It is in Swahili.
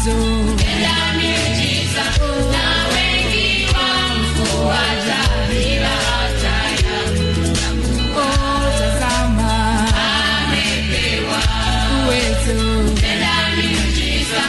uwezo, tenda miujiza, na wengi wamfuata bila hata ya kutambua. Tazama, amepewa uwezo, tenda miujiza.